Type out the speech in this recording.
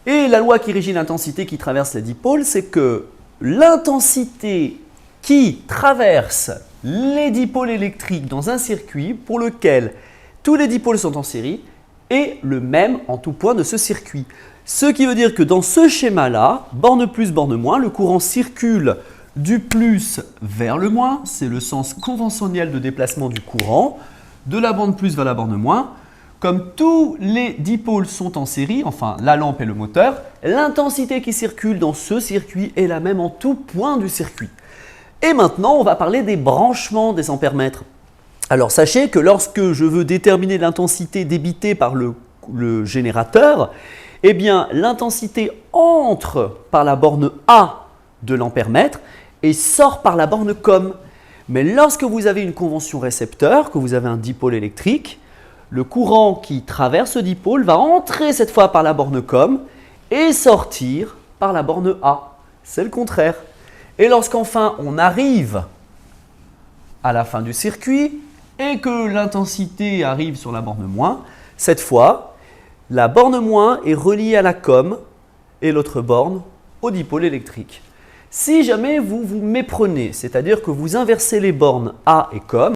Et la loi qui régit l'intensité qui traverse les dipôles, c'est que l'intensité qui traverse les dipôles électriques dans un circuit pour lequel tous les dipôles sont en série est le même en tout point de ce circuit. Ce qui veut dire que dans ce schéma-là, borne plus, borne moins, le courant circule du plus vers le moins, c'est le sens conventionnel de déplacement du courant, de la borne plus vers la borne moins. Comme tous les dipôles sont en série, enfin la lampe et le moteur, l'intensité qui circule dans ce circuit est la même en tout point du circuit. Et maintenant, on va parler des branchements des ampères-mètres. Alors sachez que lorsque je veux déterminer l'intensité débitée par le générateur, eh bien l'intensité entre par la borne A de l'ampère-mètre et sort par la borne COM. Mais lorsque vous avez une convention récepteur, que vous avez un dipôle électrique, le courant qui traverse ce dipôle va entrer cette fois par la borne COM et sortir par la borne A. C'est le contraire. Et lorsqu'enfin on arrive à la fin du circuit et que l'intensité arrive sur la borne moins, cette fois, la borne moins est reliée à la COM et l'autre borne au dipôle électrique. Si jamais vous vous méprenez, c'est-à-dire que vous inversez les bornes A et COM,